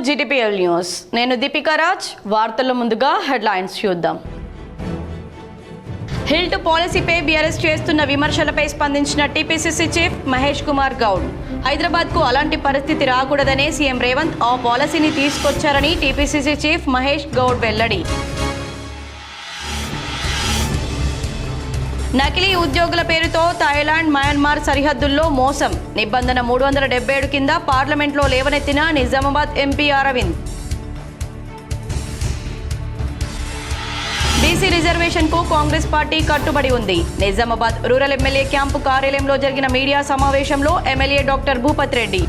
GTPL news. నేను దీపికా రాజ్. వార్తల్లో ముందుగా హెడ్లైన్స్ చూద్దాం. హిల్ట్ పాలసీపై బీఆర్ఎస్ చేస్తున్న విమర్శలపై స్పందించిన టీపీసీసీ చీఫ్ మహేష్ కుమార్ గౌడ్. హైదరాబాద్కు అలాంటి పరిస్థితి రాకూడదనే సీఎం రేవంత్ ఆ పాలసీని తీసుకొచ్చారని టీపీసీసీ చీఫ్ మహేష్ గౌడ్ వెల్లడి. నకిలీ ఉద్యోగుల పేరుతో థాయిలాండ్, మయన్మార్ సరిహద్దుల్లో మోసం. నిబంధన 377 కింద పార్లమెంట్లో లేవనెత్తిన నిజామాబాద్ ఎంపీ అరవింద్. బీసీ రిజర్వేషన్కు కాంగ్రెస్ పార్టీ కట్టుబడి ఉంది. నిజామాబాద్ రూరల్ ఎమ్మెల్యే క్యాంపు కార్యాలయంలో జరిగిన మీడియా సమావేశంలో ఎమ్మెల్యే డాక్టర్ భూపత్ రెడ్డి.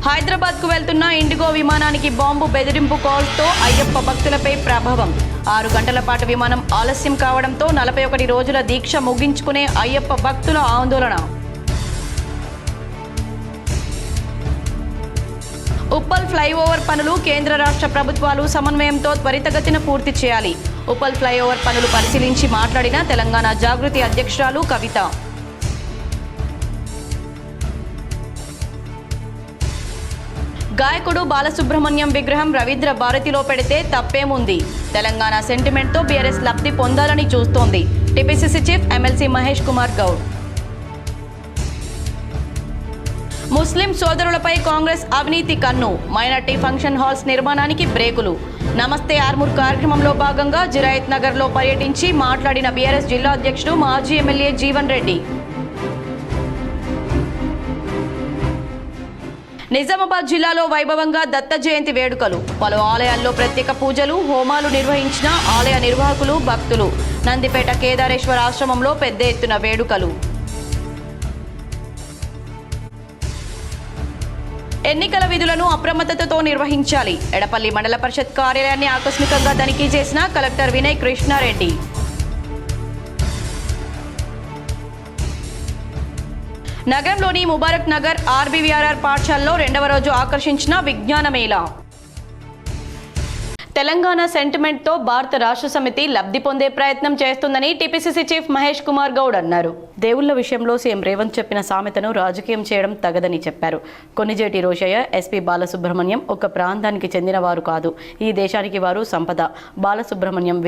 హైదరాబాద్కు వెళ్తున్న ఇండిగో విమానానికి బాంబు బెదిరింపు కాల్స్తో అయ్యప్ప భక్తులపై ప్రభావం. 6 గంటల పాటు విమానం ఆలస్యం కావడంతో 41 రోజుల దీక్ష ముగించుకునే అయ్యప్ప భక్తుల ఆందోళన. ఉప్పల్ ఫ్లైఓవర్ పనులు కేంద్ర రాష్ట్ర ప్రభుత్వాలు సమన్వయంతో త్వరితగతిన పూర్తి చేయాలి. ఉప్పల్ ఫ్లైఓవర్ పనులు పరిశీలించి మాట్లాడిన తెలంగాణ జాగృతి అధ్యక్షురాలు కవిత. గాయకుడు బాలసుబ్రహ్మణ్యం విగ్రహం రవీంద్ర భారతిలో పెడితే తప్పేముంది? తెలంగాణ సెంటిమెంట్తో బీఆర్ఎస్ లబ్ధి పొందాలని చూస్తోంది TPCC chief MLC Mahesh Kumar Goud. Muslim సోదరులపై కాంగ్రెస్ అవినీతి కన్ను. మైనార్టీ ఫంక్షన్ హాల్స్ నిర్మాణానికి బ్రేకులు. నమస్తే ఆర్మూర్ కార్యక్రమంలో భాగంగా జిరాయత్ నగర్లో పర్యటించి మాట్లాడిన బీఆర్ఎస్ జిల్లా అధ్యక్షుడు మాజీ ఎమ్మెల్యే జీవన్ రెడ్డి. నిజామాబాద్ జిల్లాలో వైభవంగా దత్త జయంతి వేడుకలు. పలు ఆలయాల్లో ప్రత్యేక పూజలు, హోమాలు నిర్వహించిన ఆలయ నిర్వాహకులు, భక్తులు. నందిపేట కేదారేశ్వర ఆశ్రమంలో పెద్ద ఎత్తున వేడుకలు. ఎన్నికల విధులను అప్రమత్తతతో నిర్వహించాలి. ఎడపల్లి మండల పరిషత్ కార్యాలయాన్ని ఆకస్మికంగా తనిఖీ చేసిన కలెక్టర్ వినయ్ కృష్ణారెడ్డి. నగరంలోని ముబారక్ నగర్ ఆర్బీవీఆర్ఆర్ పాఠశాలలో 2వ రోజు ఆకర్షించిన విజ్ఞాన మేళా. తెలంగాణ సెంటిమెంట్తో భారత రాష్ట్ర సమితి లబ్ధి పొందే ప్రయత్నం చేస్తుందని టీపీసీసీ చీఫ్ మహేష్ కుమార్ గౌడ్ అన్నారు. దేవుళ్ల విషయంలో సీఎం రేవంత్ చెప్పిన సామెతను రాజకీయం చేయడం తగదని చెప్పారు. కొన్నిజేటి రోషయ్య, ఎస్పీ బాలసుబ్రహ్మణ్యం ఒక ప్రాంతానికి చెందిన వారు కాదు, ఈ దేశానికి వారు సంపద. బాలసుబ్రహ్మణ్యం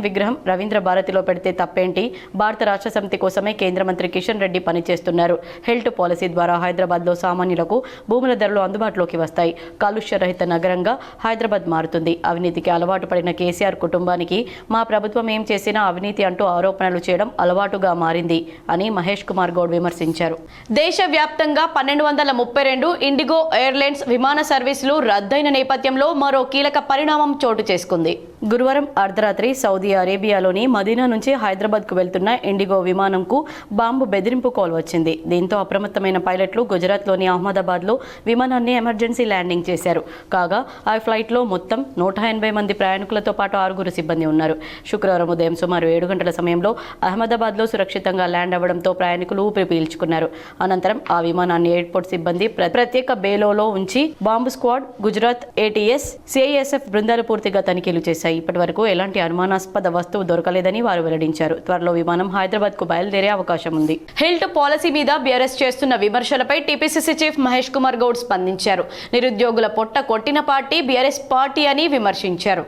విగ్రహం రవీంద్ర భారతిలో పెడితే తప్పేంటి? భారత రాష్ట్ర సమితి కోసమే కేంద్ర మంత్రి కిషన్ రెడ్డి పనిచేస్తున్నారు. హెల్ట్ పాలసీ ద్వారా హైదరాబాద్లో సామాన్యులకు భూముల ధరలు అందుబాటులోకి వస్తాయి. కాలుష్య రహిత నగరంగా హైదరాబాద్ మారుతుంది. అవినీతికి అలవాటు పడిన కేసీఆర్ కుటుంబానికి మా ప్రభుత్వం ఏం చేసినా అవినీతి అంటూ ఆరోపణలు చేయడం అలవాటుగా మారింది అని మహేష్ కుమార్ గౌడ్ విమర్శించారు. దేశవ్యాప్తంగా 1232 ఇండిగో ఎయిర్లైన్స్ విమాన సర్వీసులు రద్దయిన నేపథ్యంలో మరో కీలక పరిణామం చోటు చేసుకుంది. గురువారం అర్ధరాత్రి సౌదీ అరేబియాలోని మదీనా నుంచి హైదరాబాద్కు వెళ్తున్న ఇండిగో విమానంకు బాంబు బెదిరింపు కాల్ వచ్చింది. దీంతో అప్రమత్తమైన పైలట్లు గుజరాత్లోని అహ్మదాబాద్లో విమానాన్ని ఎమర్జెన్సీ ల్యాండింగ్ చేశారు. కాగా ఆ ఫ్లైట్లో మొత్తం 180 మంది ప్రయాణికులతో పాటు 6 సిబ్బంది ఉన్నారు. శుక్రవారం ఉదయం సుమారు 7 గంటల సమయంలో అహ్మదాబాద్లో సురక్షితంగా ల్యాండ్ అవ్వడంతో ప్రయాణికులు ఊపిరి పీల్చుకున్నారు. అనంతరం ఆ విమానాన్ని ఎయిర్పోర్ట్ సిబ్బంది ప్రత్యేక బేలోలో ఉంచి bomb squad, Gujarat ATS, CISF బృందాలు పూర్తిగా తనిఖీలు చేశాయి. ఇప్పటి వరకు ఎలాంటి అనుమానాస్పద వస్తువు దొరకలేదని వారు వెల్లడించారు. త్వరలో విమానం హైదరాబాద్ కు బయలుదేరే అవకాశం ఉంది. హిల్ట్ పాలసీ మీద బీఆర్ఎస్ చేస్తున్న విమర్శలపై టీపీసీసీ చీఫ్ మహేష్ కుమార్ గౌడ్ స్పందించారు. నిరుద్యోగుల పొట్ట కొట్టిన పార్టీ బీఆర్ఎస్ పార్టీ అని విమర్శించారు.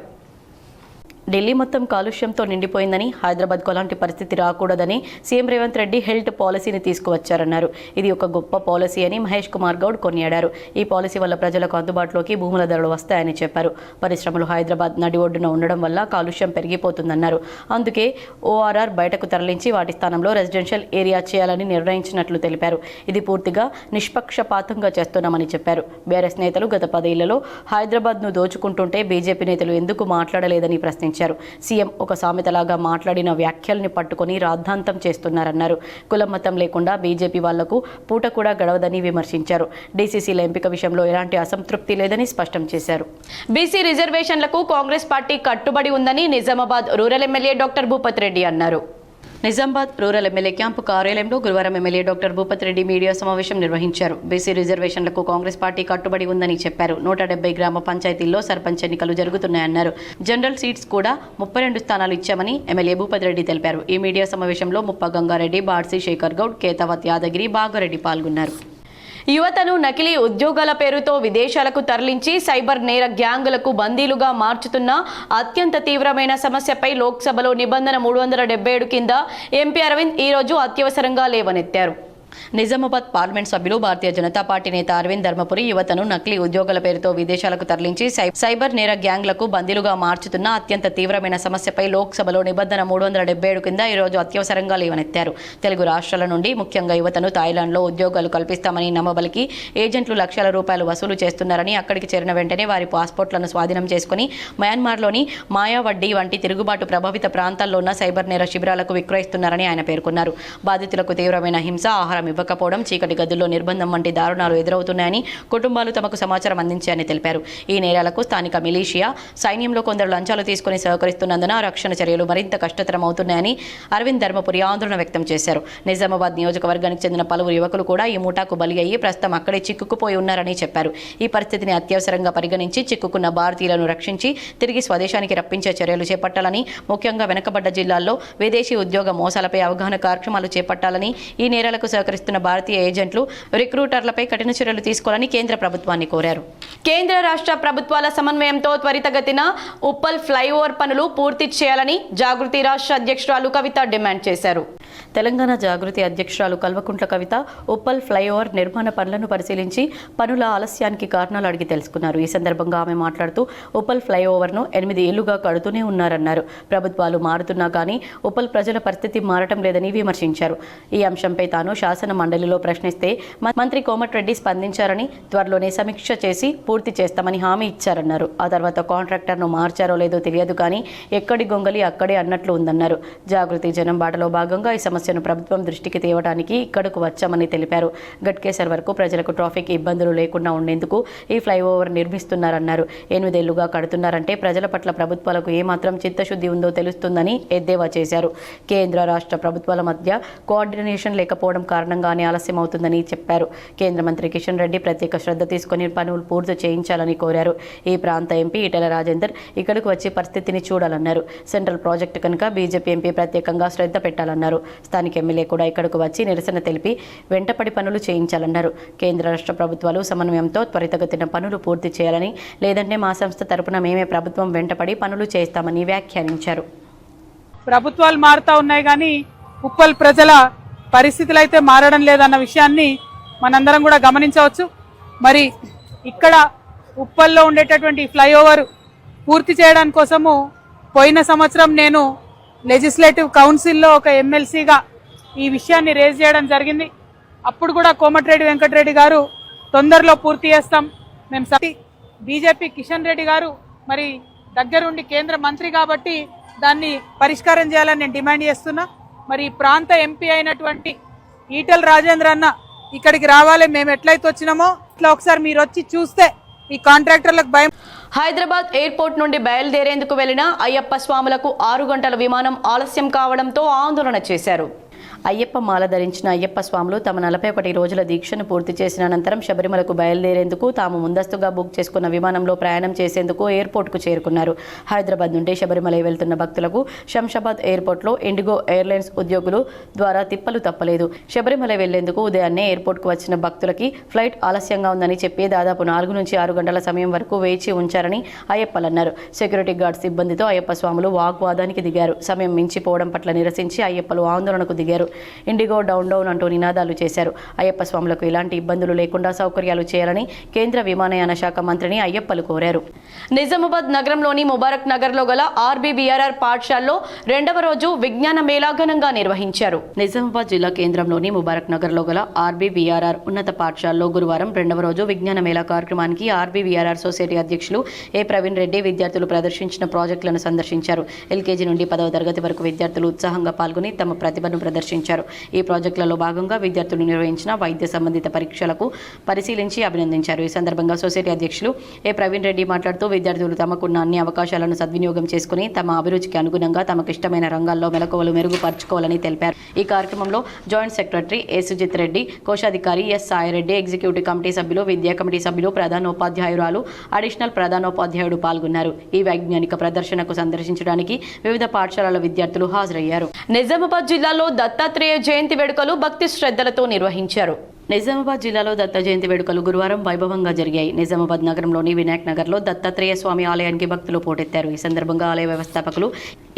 ఢిల్లీ మొత్తం కాలుష్యంతో నిండిపోయిందని, హైదరాబాద్కు అలాంటి పరిస్థితి రాకూడదని సీఎం రేవంత్ రెడ్డి హెల్ట్ పాలసీని తీసుకువచ్చారన్నారు. ఇది ఒక గొప్ప పాలసీ అని మహేష్ కుమార్ గౌడ్ కొనియాడారు. ఈ పాలసీ వల్ల ప్రజలకు అందుబాటులోకి భూముల ధరలు వస్తాయని చెప్పారు. పరిశ్రమలు హైదరాబాద్ నడి ఒడ్డున ఉండడం వల్ల కాలుష్యం పెరిగిపోతుందన్నారు. అందుకే ఓఆర్ఆర్ బయటకు తరలించి వాటి స్థానంలో రెసిడెన్షియల్ ఏరియా చేయాలని నిర్ణయించినట్లు తెలిపారు. ఇది పూర్తిగా నిష్పక్షపాతంగా చేస్తున్నామని చెప్పారు. బీఆర్ఎస్ నేతలు గత 10 ఏళ్లలో హైదరాబాద్ను దోచుకుంటుంటే బీజేపీ నేతలు ఎందుకు మాట్లాడలేదని ప్రశ్నించారు. సీఎం ఒక సామెతలాగా మాట్లాడిన వ్యాఖ్యల్ని పట్టుకొని రాద్ధాంతం చేస్తున్నారన్నారు. కులం మతం లేకుండా బీజేపీ వాళ్లకు పూట కూడా గడవదని విమర్శించారు. డీసీసీల ఎంపిక విషయంలో ఎలాంటి అసంతృప్తి లేదని స్పష్టం చేశారు. బీసీ రిజర్వేషన్లకు కాంగ్రెస్ పార్టీ కట్టుబడి ఉందని Nizamabad rural MLA doctor Bhupat Reddy అన్నారు. నిజామాబాద్ రూరల్ ఎమ్మెల్యే క్యాంపు కార్యాలయంలో గురువారం MLA doctor Bhupathi Reddy media సమావేశం నిర్వహించారు. బీసీ రిజర్వేషన్లకు కాంగ్రెస్ పార్టీ కట్టుబడి ఉందని చెప్పారు. 170 గ్రామ పంచాయతీల్లో సర్పంచ్ ఎన్నికలు జరుగుతున్నాయన్నారు. జనరల్ సీట్స్ కూడా 32 స్థానాలు ఇచ్చామని ఎమ్మెల్యే భూపతి రెడ్డి తెలిపారు. ఈ మీడియా సమావేశంలో ముప్ప గంగారెడ్డి, బాడ్సీ శేఖర్ గౌడ్, కేతావత్ యాదగిరి, బాగారెడ్డి పాల్గొన్నారు. యువతను నకిలీ ఉద్యోగాల పేరుతో విదేశాలకు తరలించి సైబర్ నేర గ్యాంగులకు బందీలుగా మార్చుతున్న అత్యంత తీవ్రమైన సమస్యపై లోక్సభలో నిబంధన 377 కింద ఎంపీ అరవింద్ ఈరోజు అత్యవసరంగా లేవనెత్తారు. నిజామాబాద్ పార్లమెంట్ సభ్యులు భారతీయ జనతా పార్టీ నేత అరవింద్ ధర్మపురి యువతను నకిలీ ఉద్యోగాల పేరుతో విదేశాలకు తరలించి సైబర్ నేర గ్యాంగ్లకు బందీలుగా మార్చుతున్న అత్యంత తీవ్రమైన సమస్యపై లోక్సభలో నిబంధన 377 కింద ఈరోజు అత్యవసరంగా లేవనెత్తారు. తెలుగు రాష్ట్రాల నుండి ముఖ్యంగా యువతను థాయిలాండ్లో ఉద్యోగాలు కల్పిస్తామని నమ్మబలికి ఏజెంట్లు లక్షల రూపాయలు వసూలు చేస్తున్నారని, అక్కడికి చేరిన వెంటనే వారి పాస్పోర్ట్లను స్వాధీనం చేసుకుని మయన్మార్లోని మాయావడ్డీ వంటి తిరుగుబాటు ప్రభావిత ప్రాంతాల్లో ఉన్న సైబర్ నేర శిబిరాలకు విక్రయిస్తున్నారని ఆయన పేర్కొన్నారు. బాధితులకు తీవ్రమైన హింస, ఆహారం ఇవ్వకపోవడం, చీకటి గదుల్లో నిర్బంధం వంటి దారుణాలు ఎదురవుతున్నాయని కుటుంబాలు తమకు సమాచారం అందించాయని తెలిపారు. ఈ నేరాలకు స్థానిక మిలీషియా, సైన్యంలో కొందరు లంచాలు తీసుకుని సహకరిస్తున్నందున రక్షణ చర్యలు మరింత కష్టతరం అవుతున్నాయని అరవింద్ ధర్మపురి ఆందోళన వ్యక్తం చేశారు. నిజామాబాద్ నియోజకవర్గానికి చెందిన పలువురు యువకులు కూడా ఈ ముఠాకు బలి అయ్యి ప్రస్తుతం అక్కడే చిక్కుకుపోయి ఉన్నారని చెప్పారు. ఈ పరిస్థితిని అత్యవసరంగా పరిగణించి చిక్కుకున్న భారతీయులను రక్షించి తిరిగి స్వదేశానికి రప్పించే చర్యలు చేపట్టాలని, ముఖ్యంగా వెనుకబడ్డ జిల్లాల్లో విదేశీ ఉద్యోగ మోసాలపై అవగాహన కార్యక్రమాలు చేపట్టాలని, ఈ నేరాలకు సహకరిస్తున్న భారతీయ ఏజెంట్లు, రిక్రూటర్లపై కఠిన చర్యలు తీసుకోవాలని కేంద్ర ప్రభుత్వాన్ని కోరారు. కేంద్ర రాష్ట్ర ప్రభుత్వాల సమన్వయంతో త్వరితగతిన ఉప్పల్ ఫ్లైఓవర్ పనులు పూర్తి చేయాలని జాగృతి రాష్ట్ర అధ్యక్షురాలు కవిత డిమాండ్ చేశారు. తెలంగాణ జాగృతి అధ్యక్షురాలు కల్వకుంట్ల కవిత ఉప్పల్ ఫ్లైఓవర్ నిర్మాణ పనులను పరిశీలించి పనుల ఆలస్యానికి కారణాలు అడిగి తెలుసుకున్నారు. ఈ సందర్భంగా ఆమె మాట్లాడుతూ ఉప్పల్ ఫ్లైఓవర్ను 8 ఏళ్లుగా కడుతూనే ఉన్నారన్నారు. ప్రభుత్వాలు మారుతున్నా కానీ ఉప్పల్ ప్రజల పరిస్థితి మారటం లేదని విమర్శించారు. ఈ అంశంపై తాను శాసన మండలిలో ప్రశ్నిస్తే మంత్రి కోమటిరెడ్డి స్పందించారని, త్వరలోనే సమీక్ష చేసి పూర్తి చేస్తామని హామీ ఇచ్చారన్నారు. ఆ తర్వాత కాంట్రాక్టర్ను మార్చారో లేదో తెలియదు కానీ ఎక్కడి గొంగలి అక్కడే అన్నట్లు ఉందన్నారు. జాగృతి జనం బాటలో భాగంగా ఈ సమస్యను ప్రభుత్వం దృష్టికి తేవడానికి ఇక్కడకు వచ్చామని తెలిపారు. గట్కేసర్ వరకు ప్రజలకు ట్రాఫిక్ ఇబ్బందులు లేకుండా ఉండేందుకు ఈ ఫ్లైఓవర్ నిర్మిస్తున్నారన్నారు. 8 ఏళ్లుగా కడుతున్నారంటే ప్రజల పట్ల ప్రభుత్వాలకు ఏమాత్రం చిత్తశుద్ధి ఉందో తెలుస్తుందని ఎద్దేవా చేశారు. కేంద్ర రాష్ట్ర ప్రభుత్వాల మధ్య కోఆర్డినేషన్ లేకపోవడం కారణంగానే ఆలస్యం అవుతుందని చెప్పారు. కేంద్ర మంత్రి కిషన్ రెడ్డి ప్రత్యేక శ్రద్ధ తీసుకుని పనులు పూర్తి చేయించాలని కోరారు. ఈ ప్రాంత ఎంపీ ఈటెల రాజేందర్ ఇక్కడకు వచ్చి పరిస్థితిని చూడాలన్నారు. సెంట్రల్ ప్రాజెక్టు కనుక బీజేపీ ఎంపీ ప్రత్యేకంగా శ్రద్ధ పెట్టాలన్నారు. స్థానిక ఎమ్మెల్యే కూడా ఇక్కడకు వచ్చి నిరసన తెలిపి వెంటపడి పనులు చేయించాలన్నారు. కేంద్ర రాష్ట్ర ప్రభుత్వాలు సమన్వయంతో త్వరితగతిన పనులు పూర్తి చేయాలని, లేదంటే మా సంస్థ తరపున మేమే ప్రభుత్వం వెంటపడి పనులు చేస్తామని వ్యాఖ్యానించారు. ప్రభుత్వాలు మారుతా ఉన్నాయి కానీ ఉప్పల్ ప్రజల పరిస్థితులు అయితే మారడం లేదన్న విషయాన్ని మనందరం కూడా గమనించవచ్చు. మరి ఇక్కడ ఉప్పల్లో ఉండేటటువంటి ఫ్లైఓవర్ పూర్తి చేయడానికి కోసము పోయిన సంవత్సరం నేను లెజిస్లేటివ్ కౌన్సిల్లో ఒక ఎమ్మెల్సీగా ఈ విషయాన్ని రేజ్ చేయడం జరిగింది. అప్పుడు కూడా కోమటిరెడ్డి వెంకటరెడ్డి గారు తొందరలో పూర్తి చేస్తాం మేము, బీజేపీ కిషన్ రెడ్డి గారు మరి దగ్గరుండి కేంద్ర మంత్రి కాబట్టి దాన్ని పరిష్కారం చేయాలని నేను డిమాండ్ చేస్తున్నా. మరి ఈ ప్రాంత ఎంపీ అయినటువంటి ఈటెల రాజేంద్ర అన్న ఇక్కడికి రావాలి. మేము ఎట్లయితే వచ్చినామో ఇట్లా ఒకసారి మీరు వచ్చి చూస్తే ఈ కాంట్రాక్టర్లకు భయం. హైదరాబాద్ ఎయిర్పోర్ట్ నుండి బయలుదేరేందుకు వెళ్లిన అయ్యప్ప స్వాములకు 6 గంటల విమానం ఆలస్యం కావడంతో ఆందోళన చేశారు. అయ్యప్ప మాల ధరించిన అయ్యప్ప స్వాములు తమ 41 రోజుల దీక్షను పూర్తి చేసిన అనంతరం శబరిమలకు బయలుదేరేందుకు తాము ముందస్తుగా బుక్ చేసుకున్న విమానంలో ప్రయాణం చేసేందుకు ఎయిర్పోర్ట్కు చేరుకున్నారు. హైదరాబాద్ నుండి శబరిమల వెళ్తున్న భక్తులకు శంషాబాద్ ఎయిర్పోర్ట్లో ఇండిగో ఎయిర్లైన్స్ ఉద్యోగులు ద్వారా తిప్పలు తప్పలేదు. శబరిమల వెళ్లేందుకు ఉదయాన్నే ఎయిర్పోర్ట్కు వచ్చిన భక్తులకి ఫ్లైట్ ఆలస్యంగా ఉందని చెప్పి దాదాపు 4 నుంచి 6 గంటల సమయం వరకు వేచి ఉంచారని అయ్యప్పలన్నారు. సెక్యూరిటీ గార్డ్ సిబ్బందితో అయ్యప్ప స్వాములు వాగ్వాదానికి దిగారు. సమయం మించిపోవడం పట్ల నిరసించి అయ్యప్పలు ఆందోళనకు దిగారు. ఇండిగో డౌన్ డౌన్ అంటూ నినాదాలు చేశారు. అయ్యప్ప స్వాములకు ఎలాంటి ఇబ్బందులు లేకుండా సౌకర్యాలు చేయాలని కేంద్ర విమానయాన శాఖ మంత్రిని అయ్యప్పలు కోరారు. నిజామాబాద్ నగరంలోని ముబారక్ నగర్లో గల ఆర్బీవీఆర్ఆర్ పాఠశాలలో 2వ రోజు విజ్ఞాన మేళా ఘనంగా నిర్వహించారు. నిజామాబాద్ జిల్లా కేంద్రంలోని ముబారక్ నగర్లో గల ఆర్బీవీఆర్ఆర్ ఉన్నత పాఠశాలలో గురువారం 2వ రోజు విజ్ఞాన మేళా కార్యక్రమానికి ఆర్బీవీఆర్ఆర్ సొసైటీ అధ్యక్షులు ఏ ప్రవీణ్ రెడ్డి విద్యార్థులు ప్రదర్శించిన ప్రాజెక్టులను సందర్శించారు. ఎల్కేజీ నుండి 10వ తరగతి వరకు విద్యార్థులు ఉత్సాహంగా పాల్గొని తమ ప్రతిభను ప్రదర్శించారు. సందర్శించారు. ఈ ప్రాజెక్టులలో భాగంగా విద్యార్థులు నిర్వహించిన వైద్య సంబంధిత పరీక్షలకు పరిశీలించి అభినందించారు. ఈ సందర్భంగా సొసైటీ అధ్యక్షులు ఏ ప్రవీణ్ రెడ్డి మాట్లాడుతూ విద్యార్థులు తమకున్న అన్ని అవకాశాలను సద్వినియోగం చేసుకుని తమ అభిరుచికి అనుగుణంగా తమకు ఇష్టమైన రంగాల్లో మెలకువలు మెరుగుపరుచుకోవాలని తెలిపారు. ఈ కార్యక్రమంలో జాయింట్ సెక్రటరీ ఏ సుజిత్ రెడ్డి, కోశాధికారి ఎస్ సాయిరెడ్డి, ఎగ్జిక్యూటివ్ కమిటీ సభ్యులు, విద్యా కమిటీ సభ్యులు, ప్రధానోపాధ్యాయురాలు, అడిషనల్ ప్రధానోపాధ్యాయుడు పాల్గొన్నారు. ఈ వైజ్ఞానిక ప్రదర్శనకు సందర్శించడానికి వివిధ పాఠశాలల విద్యార్థులు హాజరయ్యారు. నిజామాబాద్ జిల్లాలో దత్తాత్రేయ జయంతి వేడుకలు భక్తి శ్రద్ధలతో నిర్వహించారు. నిజామాబాద్ జిల్లాలో దత్త జయంతి వేడుకలు గురువారం వైభవంగా జరిగాయి. నిజామాబాద్ నగరంలోని వినాయక్ నగర్లో దత్తాత్రేయ స్వామి ఆలయానికి భక్తులు పోటెత్తారు. ఈ సందర్భంగా ఆలయ వ్యవస్థాపకులు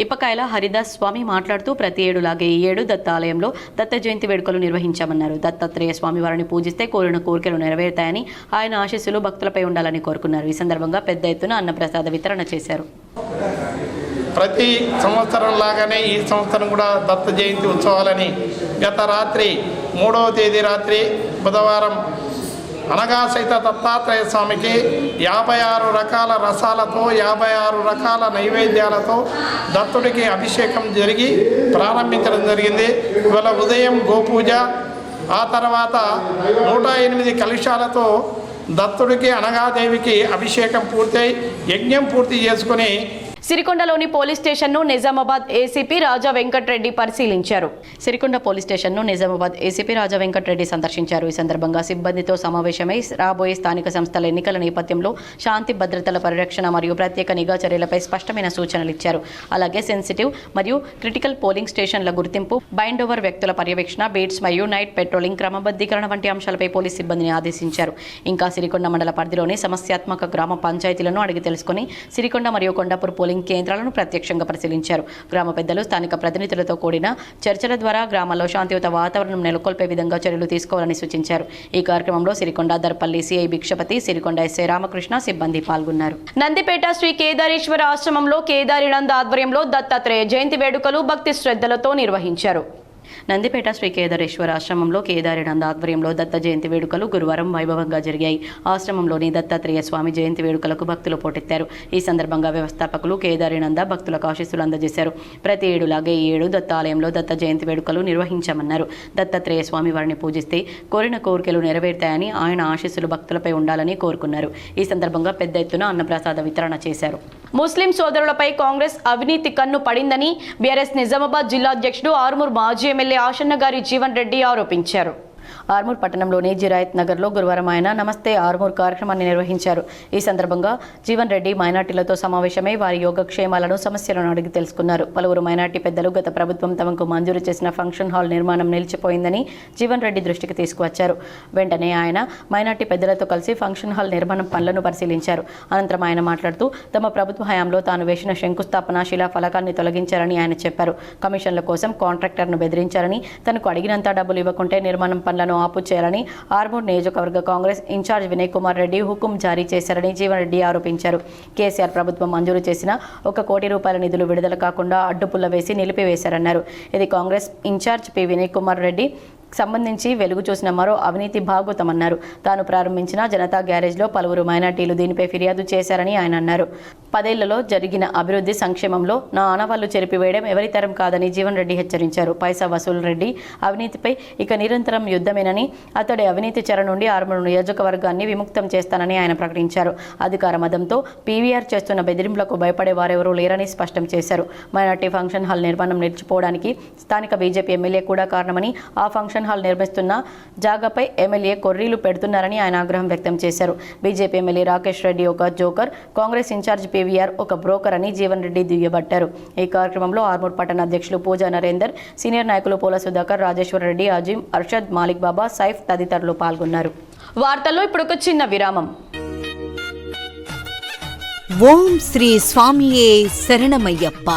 ఇప్పకాయల హరిదాస్ స్వామి మాట్లాడుతూ ప్రతి ఏడులాగే ఈ ఏడు దత్తాలయంలో దత్త జయంతి వేడుకలు నిర్వహించామన్నారు. దత్తాత్రేయ స్వామి వారిని పూజిస్తే కోరిన కోరికలు నెరవేరుతాయని, ఆయన ఆశీస్సులు భక్తులపై ఉండాలని కోరుకున్నారు. ఈ సందర్భంగా పెద్ద ఎత్తున అన్నప్రసాద వితరణ చేశారు. ప్రతి సంవత్సరం లాగానే ఈ సంవత్సరం కూడా దత్త జయంతి ఉత్సవాలని గత రాత్రి 3వ తేదీ రాత్రి బుధవారం అనగా సైత దత్తాత్రేయ స్వామికి 56 రకాల రసాలతో 56 రకాల నైవేద్యాలతో దత్తుడికి అభిషేకం జరిగి ప్రారంభించడం జరిగింది. ఇవాళ ఉదయం గోపూజ, ఆ తర్వాత 108 కలశాలతో దత్తుడికి అనగాదేవికి అభిషేకం పూర్తయి యజ్ఞం పూర్తి చేసుకుని సిరికొండలోని పోలీస్ స్టేషన్ను నిజామాబాద్ ఏసీపీ రాజా వెంకటరెడ్డి పరిశీలించారు. సిరికొండ పోలీస్ స్టేషన్ను నిజామాబాద్ ఏసీపీ రాజా వెంకటరెడ్డి సందర్శించారు. ఈ సందర్భంగా సిబ్బందితో సమావేశమై రాబోయే స్థానిక సంస్థల ఎన్నికల నేపథ్యంలో శాంతి భద్రతల పరిరక్షణ మరియు ప్రత్యేక నిఘా చర్యలపై స్పష్టమైన సూచనలు ఇచ్చారు. అలాగే సెన్సిటివ్ మరియు క్రిటికల్ పోలింగ్ స్టేషన్ల గుర్తింపు, బైండ్ ఓవర్ వ్యక్తుల పర్యవేక్షణ, బీట్స్ మరియు నైట్ పెట్రోలింగ్ క్రమబద్ధీకరణ వంటి అంశాలపై పోలీస్ సిబ్బందిని ఆదేశించారు. ఇంకా సిరికొండ మండల పరిధిలోని సమస్యాత్మక గ్రామ పంచాయతీలను అడిగి తెలుసుకుని సిరికొండ మరియు కొండాపూర్ పోలింగ్ కేంద్రాలను ప్రత్యక్షంగా పరిశీలించారు. గ్రామ పెద్దలు, స్థానిక ప్రతినిధులతో కూడిన చర్చల ద్వారా గ్రామాల్లో శాంతియుత వాతావరణం నెలకొల్పే విధంగా చర్యలు తీసుకోవాలని సూచించారు. ఈ కార్యక్రమంలో సిరికొండ దర్పల్లి సిఐ భిక్షపతి, సిరికొండ ఎస్ఐ రామకృష్ణ సిబ్బంది పాల్గొన్నారు. నందిపేట శ్రీ కేదారేశ్వర ఆశ్రమంలో కేదారినంద ఆధ్వర్యంలో దత్తాత్రేయ జయంతి వేడుకలు భక్తి శ్రద్ధలతో నిర్వహించారు. నందిపేట శ్రీ కేదారేశ్వర ఆశ్రమంలో కేదారినంద ఆధ్వర్యంలో దత్త జయంతి వేడుకలు గురువారం వైభవంగా జరిగాయి. ఆశ్రమంలోని దత్తాత్రేయ స్వామి జయంతి వేడుకలకు భక్తులు పోటెత్తారు. ఈ సందర్భంగా వ్యవస్థాపకులు కేదారినంద భక్తులకు ఆశీస్సులు అందజేశారు. ప్రతి ఏడులాగే ఈ ఏడు దత్తాలయంలో దత్త జయంతి వేడుకలు నిర్వహించామన్నారు. దత్తాత్రేయ స్వామి వారిని పూజిస్తే కోరిన కోరికలు నెరవేరుతాయని, ఆయన ఆశీస్సులు భక్తులపై ఉండాలని కోరుకున్నారు. ఈ సందర్భంగా పెద్ద ఎత్తున అన్నప్రసాద వితరణ చేశారు. ముస్లిం సోదరులపై కాంగ్రెస్ అవినీతి కన్ను పడిందని బీఆర్ఎస్ నిజామాబాద్ జిల్లా అధ్యక్షుడు ఆర్మూర్ మాజీ ఎమ్మెల్యే ఆశన్న గారి జీవన్ రెడ్డి ఆరోపించారు. ఆర్మూర్ పట్టణంలోని జిరాయత్ నగర్లో గురువారం ఆయన నమస్తే ఆర్మూర్ కార్యక్రమాన్ని నిర్వహించారు. ఈ సందర్భంగా జీవన్ రెడ్డి మైనార్టీలతో సమావేశమై వారి యోగక్షేమాలను, సమస్యలను అడిగి తెలుసుకున్నారు. పలువురు మైనార్టీ పెద్దలు గత ప్రభుత్వం తమకు మంజూరు చేసిన ఫంక్షన్ హాల్ నిర్మాణం నిలిచిపోయిందని జీవన్ రెడ్డి దృష్టికి తీసుకువచ్చారు. వెంటనే ఆయన మైనార్టీ పెద్దలతో కలిసి ఫంక్షన్ హాల్ నిర్మాణం పనులను పరిశీలించారు. అనంతరం ఆయన మాట్లాడుతూ తమ ప్రభుత్వ హయాంలో తాను వేసిన శంకుస్థాపన శిలా ఫలకాన్ని తొలగించారని ఆయన చెప్పారు. కమిషన్ల కోసం కాంట్రాక్టర్ను బెదిరించారని, తనకు అడిగినంత డబ్బులు ఇవ్వకుంటే నిర్మాణం పనులను ఆపు చేయాలని ఆర్మూర్ నియోజకవర్గ కాంగ్రెస్ ఇన్ఛార్జ్ వినయ్ కుమార్ రెడ్డి హుకుం జారీ చేశారని జీవన్ రెడ్డి ఆరోపించారు. కేసీఆర్ ప్రభుత్వం మంజూరు చేసిన ₹1 కోటి నిధులు విడుదల కాకుండా అడ్డుపుల్ల వేసి నిలిపివేశారన్నారు. ఇది కాంగ్రెస్ ఇన్ఛార్జ్ పి వినయ్ కుమార్ రెడ్డి సంబంధించి వెలుగు చూసిన మరో అవినీతి భాగోతమన్నారు. తాను ప్రారంభించిన జనతా గ్యారేజ్లో పలువురు మైనార్టీలు దీనిపై ఫిర్యాదు చేశారని ఆయన అన్నారు. 10 ఏళ్లలో జరిగిన అభివృద్ధి సంక్షేమంలో నా ఆనవాళ్లు చెరిపివేయడం ఎవరితరం కాదని జీవన్ రెడ్డి హెచ్చరించారు. పైసా వసూలు రెడ్డి అవినీతిపై ఇక నిరంతరం యుద్ధమేనని, అతడి అవినీతి చెర నుండి ఆర్మూర్ నియోజకవర్గాన్ని విముక్తం చేస్తానని ఆయన ప్రకటించారు. అధికార మదంతో పీవీఆర్ చేస్తున్న బెదిరింపులకు భయపడే వారెవరూ లేరని స్పష్టం చేశారు. మైనార్టీ ఫంక్షన్ హాల్ నిర్మాణం నిలిచిపోవడానికి స్థానిక బీజేపీ ఎమ్మెల్యే కూడా కారణమని, ఆ ఫంక్షన్ హాల్ నిర్మిస్తున్న జాగాపై ఎమ్మెల్యే కొర్రీలు పెడుతున్నారని ఆయన ఆగ్రహం వ్యక్తం చేశారు. బీజేపీ ఎమ్మెల్యే రాకేష్ రెడ్డి ఒక జోకర్, కాంగ్రెస్ ఇన్ఛార్జ్ పీవీఆర్ ఒక బ్రోకర్ అని జీవన్ రెడ్డి దుయ్యబట్టారు. ఈ కార్యక్రమంలో ఆర్మూర్ పట్టణ అధ్యక్షులు పూజా నరేందర్, సీనియర్ నాయకులు పూల సుధాకర్, రాజేశ్వర రెడ్డి, అజీం, అర్షద్, మాలిక్ బాబా, సైఫ్ తదితరులు పాల్గొన్నారు. వార్తల్లో ఇప్పుడు ఒక చిన్న విరామం. ఓం శ్రీ స్వామియే శరణమయ్యప్ప.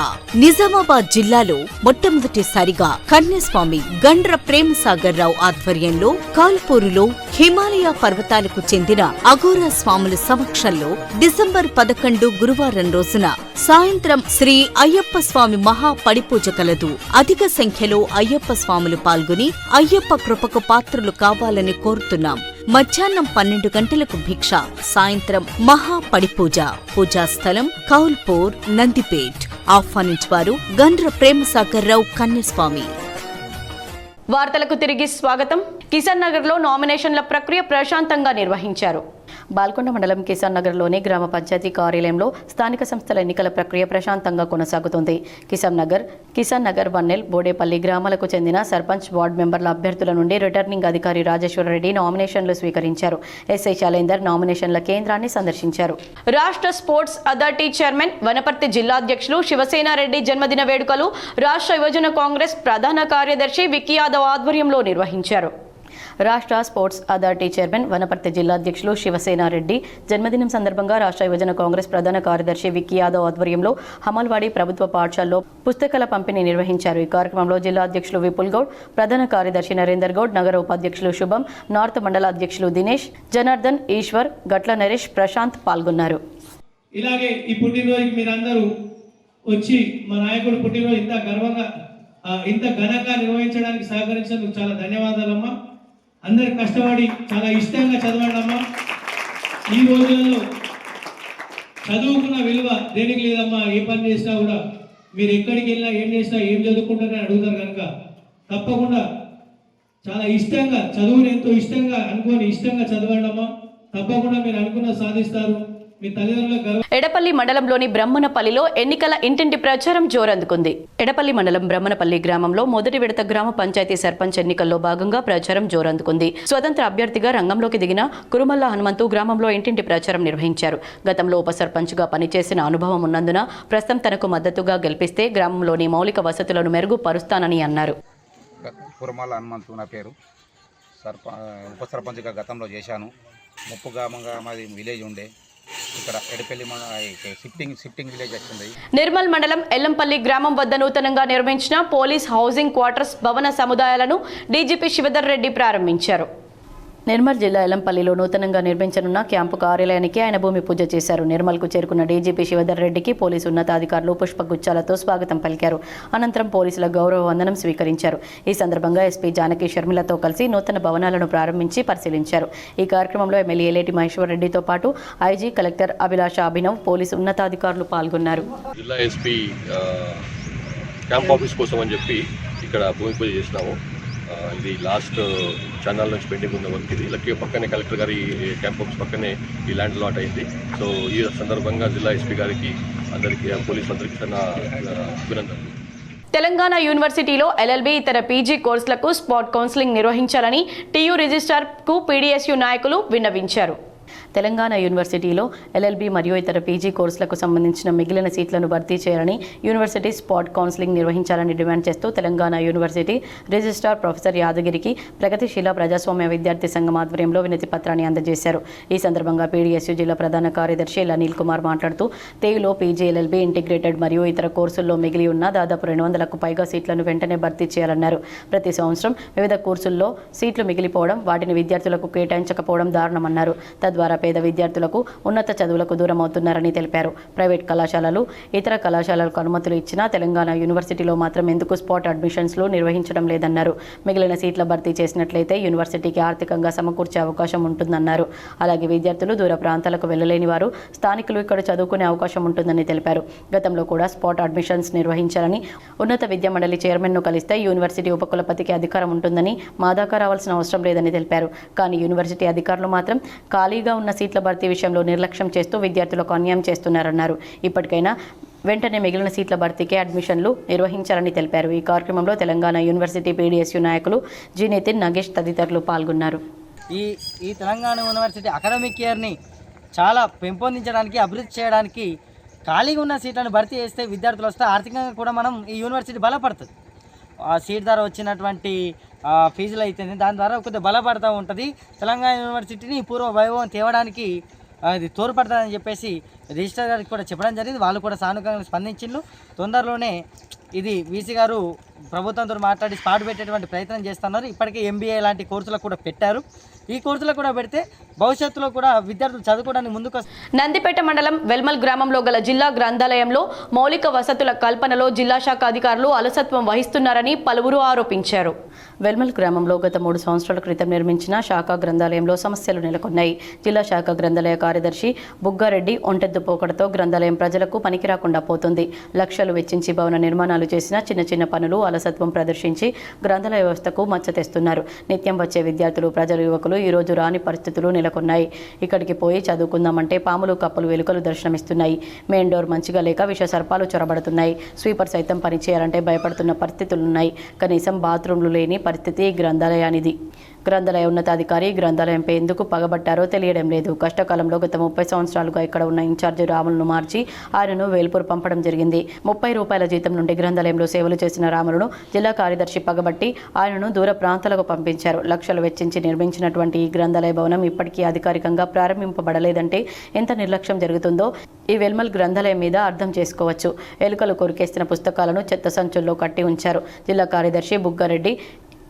నిజామాబాద్ జిల్లాలో మొట్టమొదటిసారిగా కన్యస్వామి గండ్ర ప్రేమసాగర్ రావు ఆధ్వర్యంలో కాల్పూరులో హిమాలయ పర్వతాలకు చెందిన అఘోరా స్వాముల సమక్షంలో డిసెంబర్ 11 గురువారం రోజున సాయంత్రం శ్రీ అయ్యప్ప స్వామి మహా పడిపూజ కలదు. అధిక సంఖ్యలో అయ్యప్ప స్వాములు పాల్గొని అయ్యప్ప కృపకు పాత్రులు కావాలని కోరుతున్నాం. మధ్యాహ్నం 12 గంటలకు భిక్ష, సాయంత్రం మహా పడిపూజ. పూజా స్థలం కౌల్పూర్, నందిపేట్. ఆహ్వానించేవారు గండ్ర ప్రేమసాగర్ రావు కన్యస్వామి. వార్తలకు తిరిగి స్వాగతం. కిసాన్ నగర్లో నామినేషన్ల ప్రక్రియ ప్రశాంతంగా నిర్వహించారు. బాల్కొండ మండలం కిసాన్ నగర్లోని గ్రామ పంచాయతీ కార్యాలయంలో స్థానిక సంస్థల ఎన్నికల ప్రక్రియ ప్రశాంతంగా కొనసాగుతుంది. కిసాన్ నగర్ వన్నెల్, బోడేపల్లి గ్రామాలకు చెందిన సర్పంచ్, వార్డు మెంబర్ల అభ్యర్థుల నుండి రిటర్నింగ్ అధికారి రాజేశ్వర రెడ్డి నామినేషన్లు స్వీకరించారు. ఎస్ఐ శైలేందర్ నామినేషన్ల కేంద్రాన్ని సందర్శించారు. రాష్ట్ర స్పోర్ట్స్ అథారిటీ చైర్మన్, వనపర్తి జిల్లా అధ్యక్షులు శివసేనారెడ్డి జన్మదిన వేడుకలు రాష్ట్ర యువజన కాంగ్రెస్ ప్రధాన కార్యదర్శి విక్కీ యాదవ్ ఆధ్వర్యంలో నిర్వహించారు. రాష్ట్ర స్పోర్ట్స్ అథారిటీ చైర్మన్, వనపర్తి జిల్లా అధ్యక్షులు శివసేనారెడ్డి జన్మదినం సందర్భంగా రాష్ట్ర యువజన కాంగ్రెస్ ప్రధాన కార్యదర్శి విక్కీ యాదవ్ ఆధ్వర్యంలో హమల్వాడి ప్రభుత్వ పాఠశాలలో పుస్తకాల పంపిణీ నిర్వహించారు. ఈ కార్యక్రమంలో జిల్లా అధ్యక్షులు విపుల్ గౌడ్, ప్రధాన కార్యదర్శి నరేందర్ గౌడ్, నగర ఉపాధ్యక్షులు శుభం, నార్త్ మండల అధ్యక్షులు దినేష్, జనార్దన్, ఈశ్వర్, గట్ల నరేష్, ప్రశాంత్ పాల్గొన్నారు. ఇలాగే ఈ పుట్టినరోజుకి మీరందరూ వచ్చి మా నాయకుడు పుట్టినరోజు ఇంత గర్వంగా ఇంత ఘనంగా నిర్వహించడానికి సహకరించినందుకు చాలా ధన్యవాదాలమ్మా. అందరు కష్టపడి చాలా ఇష్టంగా చదవండి అమ్మా. ఈ రోజులలో చదువుకున్న విలువ దేనికి లేదమ్మా. ఏ పని చేసినా కూడా మీరు ఎక్కడికి వెళ్ళినా ఏం చేసినా ఏం చదువుకుంటారని అడుగుతారు కనుక తప్పకుండా చాలా ఇష్టంగా చదువుని ఎంతో ఇష్టంగా అనుకొని ఇష్టంగా చదవండి అమ్మా. తప్పకుండా మీరు అనుకున్న సాధిస్తారు. మీ తల్లిదండ్రులకు గర్వ. ఎడపల్లి మండలంలోని బ్రహ్మనపల్లిలో ఎన్నికల ఇంటింటి ప్రచారం జోరందుకుంది. ఎడపల్లి మండలం బ్రహ్మనపల్లి గ్రామంలో మొదటి విడత గ్రామ పంచాయతీ సర్పంచ్ ఎన్నికల్లో భాగంగా ప్రచారం జోరందుకుంది. స్వతంత్ర అభ్యర్థిగా రంగంలోకి దిగిన కురుమల్ల హనుమంతు గ్రామంలో ఇంటింటి ప్రచారం నిర్వహించారు. గతంలో ఉప సర్పంచ్గా పనిచేసిన అనుభవం ఉన్నందున ప్రస్తుతం తనకు మద్దతుగా గెలిపిస్తే గ్రామంలోని మౌలిక వసతులను మెరుగుపరుస్తానని అన్నారు. కురుమల్ల హనుమంతు నా పేరు. ఉప సర్పంచ్గా గతంలో చేశాను. ముప్పు గ్రామంగా మాది విలేజ్ ఉండే. ఇక్కడ ఎడపల్లి షిఫ్టింగ్ విలేజ్ వచ్చింది. నిర్మల్ మండలం ఎల్లంపల్లి గ్రామం వద్ద నూతనంగా నిర్మించిన పోలీస్ హౌసింగ్ క్వార్టర్స్ భవన సముదాయాలను డీజీపీ శివధర్ రెడ్డి ప్రారంభించారు. నిర్మల్ జిల్లా ఎల్లంపల్లిలో నూతనంగా నిర్మించనున్న క్యాంపు కార్యాలయానికి ఆయన భూమి పూజ చేశారు. నిర్మల్కు చేరుకున్న డీజీపీ శివధర్ రెడ్డికి పోలీసు ఉన్నతాధికారులు పుష్పగుచ్చాలతో స్వాగతం పలికారు. అనంతరం పోలీసుల గౌరవ వందనం స్వీకరించారు. ఈ సందర్భంగా ఎస్పీ జానకి షర్మిలతో కలిసి నూతన భవనాలను ప్రారంభించి పరిశీలించారు. ఈ కార్యక్రమంలో ఎమ్మెల్యే ఏలేటి మహేశ్వర్ రెడ్డితో పాటు ఐజీ, కలెక్టర్ అభిలాష అభినవ్, పోలీసు ఉన్నతాధికారులు పాల్గొన్నారు. జిల్లా ఎస్పీ క్యాంప్ ఆఫీస్ కోసం అని చెప్పి ఇక్కడ భూమి పూజ చేసినాము. ఇది లాస్ట్ ఛానల్ నుంచి పెండింగ్ ఉన్న వర్క్. ఇది లక్కీ పక్కనే కలెక్టర్ గారి క్యాంప్ ఆఫీస్ పక్కనే ఈ ల్యాండ్ లాట్ అయింది. సో ఈ సందర్భంగా జిల్లా ఎస్పీ గారికి, అందరికీ, పోలీసులందరికీ అభినందనలు. తెలంగాణ యూనివర్సిటీలో ఎల్ఎల్బి, ఇతర పీజీ కోర్సులకు స్పాట్ కౌన్సిలింగ్ నిర్వహించాలని టీయూ రిజిస్ట్రార్కు పీడీఎస్యూ నాయకులు విన్నవించారు. తెలంగాణ యూనివర్సిటీలో ఎల్ఎల్బి మరియు ఇతర పీజీ కోర్సులకు సంబంధించిన మిగిలిన సీట్లను భర్తీ చేయాలని, యూనివర్సిటీ స్పాట్ కౌన్సిలింగ్ నిర్వహించాలని డిమాండ్ చేస్తూ తెలంగాణ యూనివర్సిటీ రిజిస్ట్రార్ ప్రొఫెసర్ యాదగిరికి ప్రగతిశీల ప్రజాస్వామ్య విద్యార్థి సంఘం ఆధ్వర్యంలో వినతి పత్రాన్ని అందజేశారు. ఈ సందర్భంగా పీడీఎస్యూ జిల్లా ప్రధాన కార్యదర్శి అనిల్ కుమార్ మాట్లాడుతూ, తేయులో పీజీ, ఎల్ఎల్బి, ఇంటిగ్రేటెడ్ మరియు ఇతర కోర్సుల్లో మిగిలి ఉన్న దాదాపు 200లకు పైగా సీట్లను వెంటనే భర్తీ చేయాలన్నారు. ప్రతి సంవత్సరం వివిధ కోర్సుల్లో సీట్లు మిగిలిపోవడం, వాటిని విద్యార్థులకు కేటాయించకపోవడం దారుణమన్నారు. తద్వారా పేద విద్యార్థులకు ఉన్నత చదువులకు దూరం అవుతున్నారని తెలిపారు. ప్రైవేట్ కళాశాలలు, ఇతర కళాశాలలకు అనుమతులు ఇచ్చినా తెలంగాణ యూనివర్సిటీలో మాత్రం ఎందుకు స్పాట్ అడ్మిషన్స్లు నిర్వహించడం లేదన్నారు. మిగిలిన సీట్ల భర్తీ చేసినట్లయితే యూనివర్సిటీకి ఆర్థికంగా సమకూర్చే అవకాశం ఉంటుందన్నారు. అలాగే విద్యార్థులు దూర ప్రాంతాలకు వెళ్లలేని వారు స్థానికులు ఇక్కడ చదువుకునే అవకాశం ఉంటుందని తెలిపారు. గతంలో కూడా స్పాట్ అడ్మిషన్స్ నిర్వహించాలని, ఉన్నత విద్యా మండలి చైర్మన్ను కలిస్తే యూనివర్సిటీ ఉపకులపతికి అధికారం ఉంటుందని, మా దాకా రావాల్సిన అవసరం లేదని తెలిపారు. కానీ యూనివర్సిటీ అధికారులు మాత్రం ఖాళీగా ఉన్న సీట్ల భర్తీ విషయంలో నిర్లక్ష్యం చేస్తూ విద్యార్థులకు అన్యాయం చేస్తున్నారన్నారు. ఇప్పటికైనా వెంటనే మిగిలిన సీట్ల భర్తీకే అడ్మిషన్లు నిర్వహించాలని తెలిపారు. ఈ కార్యక్రమంలో తెలంగాణ యూనివర్సిటీ పీడీఎస్యూ నాయకులు జి నితిన్, నగేష్ తదితరులు పాల్గొన్నారు. ఈ తెలంగాణ యూనివర్సిటీ అకాడమిక్ ఇయర్ని చాలా పెంపొందించడానికి, అభివృద్ధి చేయడానికి ఖాళీగా ఉన్న సీట్లను భర్తీ చేస్తే విద్యార్థులు వస్తే ఆర్థికంగా కూడా మనం ఈ యూనివర్సిటీ బలపడుతుంది. ఆ సీట్ ద్వారా వచ్చినటువంటి ఫీజులు అయితే దాని ద్వారా కొద్దిగా బలపడుతూ ఉంటుంది. తెలంగాణ యూనివర్సిటీని పూర్వ వైభవం తేవడానికి అది తోడ్పడుతుందని చెప్పేసి రిజిస్టర్ గారికి కూడా చెప్పడం జరిగింది. వాళ్ళు కూడా సానుకూలంగా స్పందించిండ్రు. తొందరలోనే ఇది వీసీ గారు ప్రభుత్వంతో మాట్లాడి స్పాట్ పెట్టేటువంటి ప్రయత్నం చేస్తున్నారు. ఇప్పటికే ఎంబీఏ లాంటి కోర్సులకు కూడా పెట్టారు. ఈ కోర్సులో కూడా పెడితే భవిష్యత్తులో కూడా విద్యార్థులు చదువుకోవడానికి ముందుకు వస్తారు. నందిపేట మండలం వెల్మల్ గ్రామంలో గల జిల్లా గ్రంథాలయంలో మౌలిక వసతుల కల్పనలో జిల్లా శాఖ అధికారులు అలసత్వం వహిస్తున్నారని పలువురు ఆరోపించారు. వెల్మల్ గ్రామంలో గత 3 సంవత్సరాల క్రితం నిర్మించిన శాఖా గ్రంథాలయంలో సమస్యలు నెలకొన్నాయి. జిల్లా శాఖ గ్రంథాలయ కార్యదర్శి బుగ్గారెడ్డి ఒంటెద్దు పోకడతో గ్రంథాలయం ప్రజలకు పనికి రాకుండా పోతుంది. లక్షలు వెచ్చించి భవన నిర్మాణాలు చేసిన చిన్న చిన్న పనులు అలసత్వం ప్రదర్శించి గ్రంథాలయ వ్యవస్థకు మచ్చ తెస్తున్నారు. నిత్యం వచ్చే విద్యార్థులు, ప్రజలు, యువకులు ఈరోజు రాని పరిస్థితులు నెలకొన్నాయి. ఇక్కడికి పోయి చదువుకుందామంటే పాములు, కప్పలు, వెలుకలు దర్శనమిస్తున్నాయి. మెయిన్ డోర్ మంచిగా లేక విష సర్పాలు చొరబడుతున్నాయి. స్వీపర్ సైతం పనిచేయాలంటే భయపడుతున్న పరిస్థితులున్నాయి. కనీసం బాత్రూంలు లేని పరిస్థితి గ్రంథాలయానిది. గ్రంథాలయ ఉన్నతాధికారి గ్రంథాలయంపై ఎందుకు పగబట్టారో తెలియడం లేదు. కష్టకాలంలో గత 30 సంవత్సరాలుగా ఇక్కడ ఉన్న ఇన్ఛార్జి రాములను మార్చి ఆయనను వేల్పూర్ పంపడం జరిగింది. 30 రూపాయల జీతం నుండి గ్రంథాలయంలో సేవలు చేసిన రాములను జిల్లా కార్యదర్శి పగబట్టి ఆయనను దూర ప్రాంతాలకు పంపించారు. లక్షలు వెచ్చించి నిర్మించినటువంటి ఈ గ్రంథాలయ భవనం ఇప్పటికీ అధికారికంగా ప్రారంభింపబడలేదంటే ఎంత నిర్లక్ష్యం జరుగుతుందో ఈ వెల్మల్ గ్రంథాలయం మీద అర్థం చేసుకోవచ్చు. ఎలుకలు కొరికేస్తున్న పుస్తకాలను చెత్త సంచుల్లో కట్టి ఉంచారు. జిల్లా కార్యదర్శి బుగ్గారెడ్డి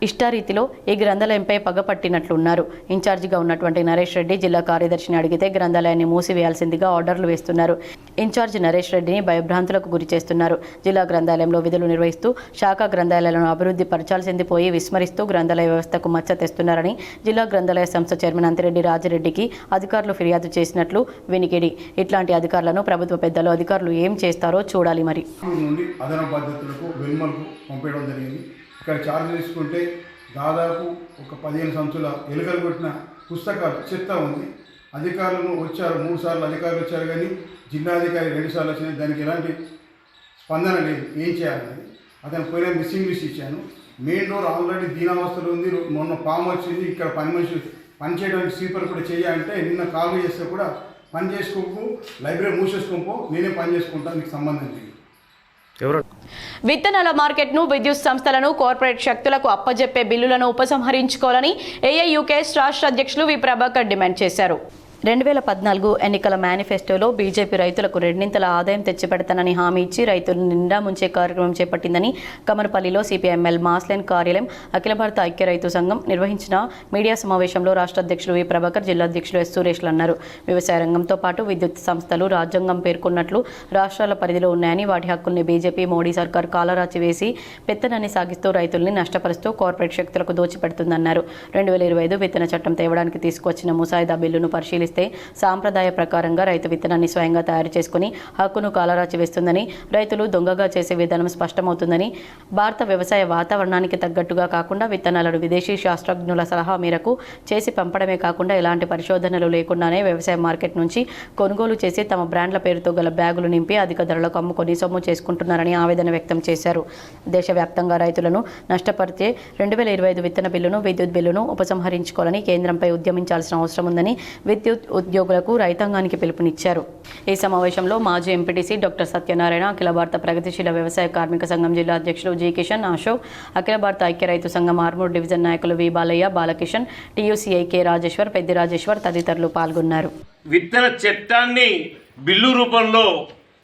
ఇష్టారీతిలో ఈ గ్రంథాలయంపై పగపట్టినట్లున్నారు. ఇన్ఛార్జిగా ఉన్నటువంటి నరేష్ రెడ్డి జిల్లా కార్యదర్శిని అడిగితే గ్రంథాలయాన్ని మూసివేయాల్సిందిగా ఆర్డర్లు వేస్తున్నారు. ఇన్ఛార్జి నరేష్ రెడ్డిని భయభ్రాంతులకు గురి చేస్తున్నారు. జిల్లా గ్రంథాలయంలో విధులు నిర్వహిస్తూ శాఖా గ్రంథాలయాలను అభివృద్ధి పరచాల్సింది పోయి విస్మరిస్తూ గ్రంథాలయ వ్యవస్థకు మచ్చ తెస్తున్నారని జిల్లా గ్రంథాలయ సంస్థ చైర్మన్ అంతిరెడ్డి రాజిరెడ్డికి అధికారులు ఫిర్యాదు చేసినట్లు వినికిడి. ఇట్లాంటి అధికారులను ప్రభుత్వ పెద్దలు అధికారులు ఏం చేస్తారో చూడాలి. మరి నుండి అదనపు బాధ్యతలకు వెల్మల్కు పంపేయడం జరిగింది. ఇక్కడ ఛార్జ్ తీసుకుంటే దాదాపు ఒక 15 సంచుల ఎలుకలు కొట్టిన పుస్తకాలు చెత్త ఉంది. అధికారులను వచ్చారు, 3 సార్లు అధికారులు వచ్చారు, కానీ జిల్లాధికారి 2 సార్లు వచ్చినాయి. దానికి ఎలాంటి స్పందన లేదు. ఏం చేయాలని అతను పోయిన మిస్సింగ్ లిస్ట్ ఇచ్చాను. మెయిన్ డోర్ ఆల్రెడీ దీనావస్థలో ఉంది. మొన్న పాము వచ్చింది. ఇక్కడ పని చేయడానికి స్వీపర్ కూడా చేయాలంటే నిన్న కాల్ చేస్తే కూడా పని చేసుకోకు, లైబ్రరీ మూసేసుకోపో, నేనే పని చేసుకుంటాను, నీకు సంబంధం లేదు. విత్తనాల మార్కెట్ను విద్యుత్ సంస్థలను కార్పొరేట్ శక్తులకు అప్పజెప్పే బిల్లులను ఉపసంహరించుకోవాలని ఏఐయూకేఎస్ రాష్ట్ర అధ్యక్షులు వి ప్రభాకర్ డిమాండ్ చేశారు. 2014 ఎన్నికల మేనిఫెస్టోలో బీజేపీ రైతులకు రెండింతల ఆదాయం తెచ్చిపెడతానని హామీ ఇచ్చి రైతులను నిండా ముంచే కార్యక్రమం చేపట్టిందని కమనపల్లిలో సిపిఎంఎల్ మాస్లైన్ కార్యాలయం అఖిల భారత ఐక్య రైతు సంఘం నిర్వహించిన మీడియా సమావేశంలో రాష్ట్ర అధ్యక్షులు వి ప్రభాకర్, జిల్లా అధ్యక్షులు ఎస్ సురేష్లు అన్నారు. వ్యవసాయ రంగంతో పాటు విద్యుత్ సంస్థలు రాజ్యాంగం పేర్కొన్నట్లు రాష్ట్రాల పరిధిలో ఉన్నాయని, వాటి హక్కుల్ని బీజేపీ మోడీ సర్కార్ కాలరాచి వేసి పెత్తనాన్ని సాగిస్తూ రైతుల్ని నష్టపరుస్తూ కార్పొరేట్ శక్తులకు దోచిపెడుతుందన్నారు. 2025 విత్తన చట్టం తేవడానికి తీసుకొచ్చిన ముసాయిదా బిల్లును పరిశీలిస్తే సాంప్రదాయ ప్రకారంగా రైతు విత్తనాన్ని స్వయంగా తయారు చేసుకుని హక్కును కాలరాచి వేస్తుందని, రైతులు దొంగగా చేసే విధానం స్పష్టమవుతుందని, భారత వ్యవసాయ వాతావరణానికి తగ్గట్టుగా కాకుండా విత్తనాలను విదేశీ శాస్త్రజ్ఞుల సలహా మేరకు చేసి పంపడమే కాకుండా ఎలాంటి పరిశోధనలు లేకుండానే వ్యవసాయ మార్కెట్ నుంచి కొనుగోలు చేసి తమ బ్రాండ్ల పేరుతో గల బ్యాగులు నింపి అధిక ధరలకు అమ్ముకొని సొమ్ము చేసుకుంటున్నారని ఆవేదన వ్యక్తం చేశారు. దేశవ్యాప్తంగా రైతులను నష్టపరిచే 2025 విత్తన బిల్లును, విద్యుత్ బిల్లును ఉపసంహరించుకోవాలని కేంద్రంపై ఉద్యమించాల్సిన అవసరం ఉందని విద్యుత్ ఉద్యోగులకు, రైతాంగానికి పిలుపునిచ్చారు. ఈ సమావేశంలో మాజీ ఎంపీటీసీ డాక్టర్ సత్యనారాయణ, అఖిల భారత ప్రగతిశీల వ్యవసాయ కార్మిక సంఘం జిల్లా అధ్యక్షులు జి కిషన్, అశోక్, అఖిల భారత ఐక్య రైతు సంఘం ఆర్మూర్ డివిజన్ నాయకులు వి బాలయ్య, బాలకిషన్, టీయూసీఐ కె రాజేశ్వర్, పెద్ది రాజేశ్వర్ తదితరులు పాల్గొన్నారు. విత్తన చట్టాన్ని బిల్లు రూపంలో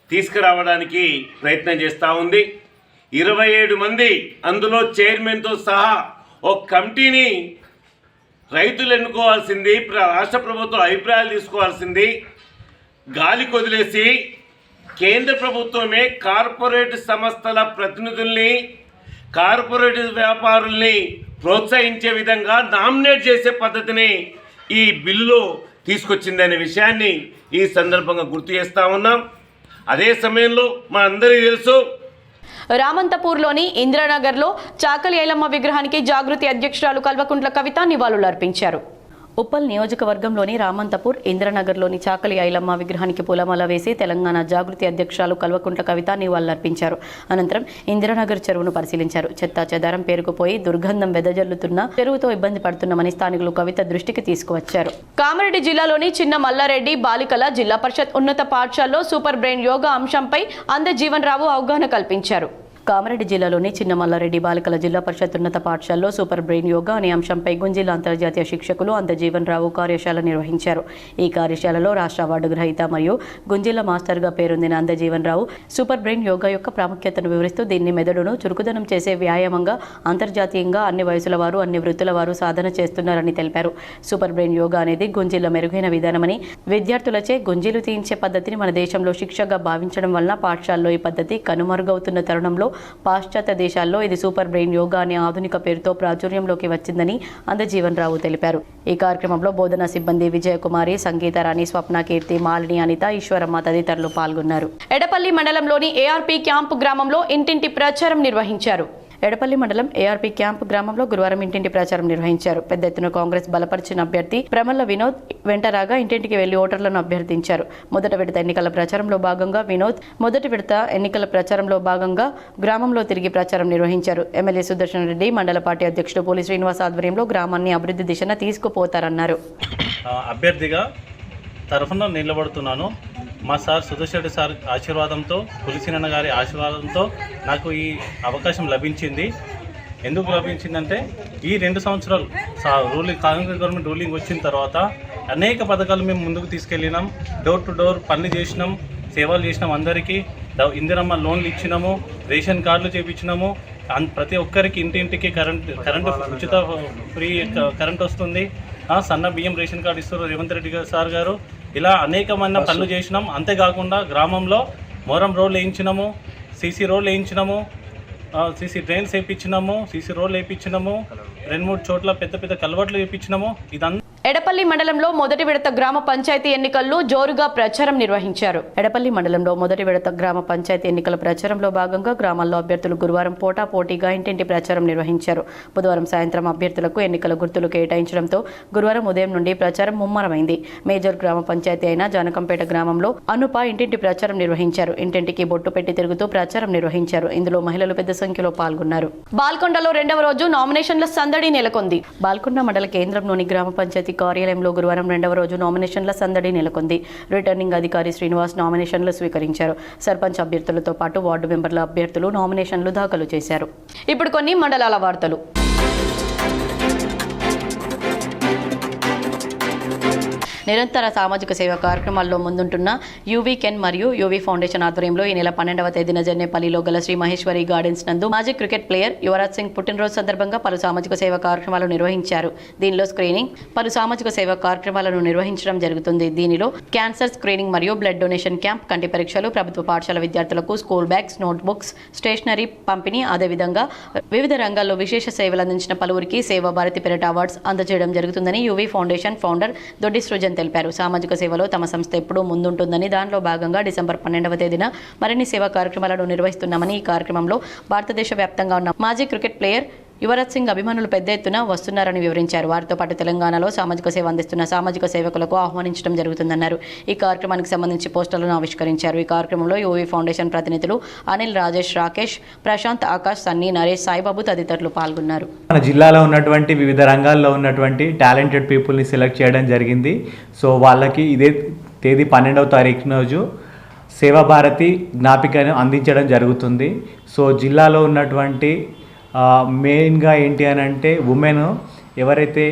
తీసుకురావడానికి ప్రయత్నం చేస్తూ ఉంది. 27 మంది అందులో చైర్మన్తో సహా ఒక కమిటీని రైతులు ఎన్నుకోవాల్సింది, రాష్ట్ర ప్రభుత్వం అభిప్రాయాలు తీసుకోవాల్సింది గాలి కొదిలేసి కేంద్ర ప్రభుత్వమే కార్పొరేట్ సంస్థల ప్రతినిధుల్ని, కార్పొరేట్ వ్యాపారుల్ని ప్రోత్సహించే విధంగా నామినేట్ చేసే పద్ధతిని ఈ బిల్లులో తీసుకొచ్చిందనే విషయాన్ని ఈ సందర్భంగా గుర్తు చేస్తూ ఉన్నాం. అదే సమయంలో మనందరికీ తెలుసు, రామంతపూర్లోని ఇంద్రనగర్లో చాకలి ఐలమ్మ విగ్రహానికి జాగృతి అధ్యక్షురాలు కల్వకుంట్ల కవిత నివాళులర్పించారు. ఉప్పల్ నియోజకవర్గంలోని రామంతపూర్, ఇంద్రనగర్లోని చాకలి ఐలమ్మ విగ్రహానికి పూలమాల వేసి తెలంగాణ జాగృతి అధ్యక్షురాలు కల్వకుంట్ల కవిత నివాళులర్పించారు. అనంతరం ఇంద్రనగర్ చెరువును పరిశీలించారు. చెత్తా చెదారం పేరుకుపోయి దుర్గంధం వెదజల్లుతున్న చెరువుతో ఇబ్బంది పడుతున్నామని స్థానికులు కవిత దృష్టికి తీసుకువచ్చారు. కామారెడ్డి జిల్లాలోని చిన్న మల్లారెడ్డి బాలికల జిల్లా పరిషత్ ఉన్నత పాఠశాలలో సూపర్ బ్రెయిన్ యోగా అంశంపై అందే జీవన్ రావు అవగాహన కల్పించారు. కామారెడ్డి జిల్లాలోని చిన్న మల్లారెడ్డి బాలికల జిల్లా పరిషత్ ఉన్నత పాఠశాలలో సూపర్ బ్రెయిన్ యోగా అనే అంశంపై గుంజిల్లా అంతర్జాతీయ శిక్షకులు అంద జీవన్ రావు కార్యశాల నిర్వహించారు. ఈ కార్యశాలలో రాష్ట్ర అవార్డు గ్రహీత మరియు గుంజిల్లా మాస్టర్గా పేరొందిన అంద జీవన్ రావు సూపర్ బ్రెయిన్ యోగా యొక్క ప్రాముఖ్యతను వివరిస్తూ దీన్ని మెదడును చురుకుదనం చేసే వ్యాయామంగా అంతర్జాతీయంగా అన్ని వయసుల వారు, అన్ని వృత్తుల వారు సాధన చేస్తున్నారని తెలిపారు. సూపర్ బ్రెయిన్ యోగా అనేది గుంజిల్లా మెరుగైన విధానమని, విద్యార్థులచే గుంజీలు తీయించే పద్ధతిని మన దేశంలో శిక్షగా భావించడం వలన పాఠశాలలో ఈ పద్ధతి కనుమరుగవుతున్న తరుణంలో పాశ్చాత్య దేశాల్లో ఇది సూపర్ బ్రెయిన్ యోగా అనే ఆధునిక పేరుతో ప్రాచుర్యంలోకి వచ్చిందని అందజీవన్ రావు తెలిపారు. ఈ కార్యక్రమంలో బోధనా సిబ్బంది విజయకుమారి, సంగీతరాణి, స్వప్న, కీర్తి, మాలిని, అనిత, ఈశ్వరమ్మ తదితరులు పాల్గొన్నారు. ఎడపల్లి మండలంలోని ఏఆర్పీ క్యాంపు గ్రామంలో ఇంటింటి ప్రచారం నిర్వహించారు. ఎడపల్లి మండలం ఏఆర్పీ క్యాంప్ గ్రామంలో గురువారం ఇంటింటి ప్రచారం నిర్వహించారు. పెద్ద ఎత్తున కాంగ్రెస్ బలపరిచిన అభ్యర్థి ప్రమల్ల వినోద్ వెంటరాగా ఇంటింటికి వెళ్లి ఓటర్లను అభ్యర్థించారు. మొదటి విడత ఎన్నికల ప్రచారంలో భాగంగా గ్రామంలో తిరిగి ప్రచారం నిర్వహించారు. ఎమ్మెల్యే సుదర్శన్ రెడ్డి మండల పార్టీ అధ్యక్షుడు పోలి శ్రీనివాస్ ఆధ్వర్యంలో గ్రామాన్ని అభివృద్ధి దిశన తీసుకుపోతారన్నారు. అభ్యర్థిగా తరఫున నిలబడుతున్నాను. మా సార్ సుదర్శన్ రెడ్డి సార్ ఆశీర్వాదంతో, పులిసినన్న గారి ఆశీర్వాదంతో నాకు ఈ అవకాశం లభించింది. ఎందుకు లభించిందంటే ఈ 2 సంవత్సరాలు కాంగ్రెస్ గవర్నమెంట్ రూలింగ్ వచ్చిన తర్వాత అనేక పథకాలు మేము ముందుకు తీసుకెళ్ళినాం. డోర్ టు డోర్ పనులు చేసినాం, సేవలు చేసినాం. అందరికీ ఇందిరమ్మ లోన్లు ఇచ్చినాము, రేషన్ కార్డులు చేయించినాము. ప్రతి ఒక్కరికి ఇంటింటికి కరెంటు ఉచిత ఫ్రీ కరెంట్ వస్తుంది. సన్న బియ్యం రేషన్ కార్డు ఇస్తారు రేవంత్ రెడ్డి సార్ గారు. ఇలా అనేకమైన పనులు చేసినాం. అంతేకాకుండా గ్రామంలో మోరం రోడ్లు వేయించినాము, సీసీ రోడ్లు వేయించినాము, సీసీ డ్రైన్స్ వేయించినాము, సీసీ రోడ్లు వేయించినాము, 2-3 చోట్ల పెద్ద పెద్ద కలవట్లు వేయించినాము. ఇదంతా ఎడపల్లి మండలంలో మొదటి విడత గ్రామ పంచాయతీ ఎన్నికల్లో జోరుగా ప్రచారం నిర్వహించారు. ఎడపల్లి మండలంలో మొదటి విడత గ్రామ పంచాయతీ ఎన్నికల ప్రచారంలో భాగంగా గ్రామాల్లో అభ్యర్థులు గురువారం పోటాపోటీగా ఇంటింటి ప్రచారం నిర్వహించారు. బుధవారం సాయంత్రం అభ్యర్థులకు ఎన్నికల గుర్తులు కేటాయించడంతో గురువారం ఉదయం నుండి ప్రచారం ముమ్మరమైంది. మేజర్ గ్రామ పంచాయతీ అయిన జానకంపేట గ్రామంలో అనుప ఇంటింటి ప్రచారం నిర్వహించారు. ఇంటింటికి బొట్టు పెట్టి తిరుగుతూ ప్రచారం నిర్వహించారు. ఇందులో మహిళలు పెద్ద సంఖ్యలో పాల్గొన్నారు. బాల్కొండలో 2వ రోజు నామినేషన్ల సందడి నెలకొంది. బాల్కొండ మండల కేంద్రంలోని గ్రామ పంచాయతీ కార్యాలయంలో గురువారం 2వ రోజు నామినేషన్ల సందడి నెలకొంది. రిటర్నింగ్ అధికారి శ్రీనివాస్ నామినేషన్లు స్వీకరించారు. సర్పంచ్ అభ్యర్థులతో పాటు వార్డు మెంబర్ల అభ్యర్థులు నామినేషన్లు దాఖలు చేశారు. ఇప్పుడు కొన్ని మండలాల వార్తలు. నిరంతర సామాజిక సేవా కార్యక్రమాల్లో ముందుంటున్న యూవీ కెన్ మరియు యూవీ ఫౌండేషన్ ఆధ్వర్యంలో ఈ నెల 12వ తేదీన జర్నేపల్లిలో గల శ్రీ మహేశ్వరి గార్డెన్స్ నందు మాజీ క్రికెట్ ప్లేయర్ యువరాజ్ సింగ్ పుట్టినరోజు సందర్భంగా పలు సామాజిక సేవా కార్యక్రమాలు నిర్వహించారు. దీనిలో స్క్రీనింగ్, పలు సామాజిక సేవా కార్యక్రమాలను నిర్వహించడం జరుగుతుంది. దీనిలో క్యాన్సర్ స్క్రీనింగ్ మరియు బ్లడ్ డొనేషన్ క్యాంప్, కంటి పరీక్షలు, ప్రభుత్వ పాఠశాల విద్యార్థులకు స్కూల్ బ్యాగ్స్, నోట్బుక్స్, స్టేషనరీ పంపిణీ, అదేవిధంగా వివిధ రంగాల్లో విశేష సేవలు అందించిన పలువురికి సేవా భారతి పెరట్ అవార్డ్స్ అందజేయడం జరుగుతుందని యూవీ ఫౌండేషన్ ఫౌండర్ దొడ్డి సృజన్ తెలిపారు. సామాజిక సేవలో తమ సంస్థ ఎప్పుడూ ముందుంటుందని, దానిలో భాగంగా డిసెంబర్ 12వ తేదీన మరిన్ని సేవా కార్యక్రమాలను నిర్వహిస్తున్నామని, ఈ కార్యక్రమంలో భారతదేశ వ్యాప్తంగా ఉన్న మాజీ క్రికెట్ ప్లేయర్ యువరాజ్ సింగ్ అభిమానులు పెద్ద ఎత్తున వస్తున్నారని వివరించారు. వారితో పాటు తెలంగాణలో సామాజిక సేవ అందిస్తున్న సామాజిక సేవకులకు ఆహ్వానించడం జరుగుతుందన్నారు. ఈ కార్యక్రమానికి సంబంధించి పోస్టర్లను ఆవిష్కరించారు. ఈ కార్యక్రమంలో యూవీ ఫౌండేషన్ ప్రతినిధులు అనిల్, రాజేష్, రాకేష్, ప్రశాంత్, ఆకాష్, సన్నీ, నరేష్, సాయిబాబు తదితరులు పాల్గొన్నారు. మన జిల్లాలో ఉన్నటువంటి వివిధ రంగాల్లో ఉన్నటువంటి టాలెంటెడ్ పీపుల్ని సెలెక్ట్ చేయడం జరిగింది. సో వాళ్ళకి ఇదే తేదీ 12వ తారీఖు రోజు సేవాభారతి జ్ఞాపికను అందించడం జరుగుతుంది. సో జిల్లాలో ఉన్నటువంటి మెయిన్గా ఏంటి అని అంటే ఉమెన్ ఎవరైతే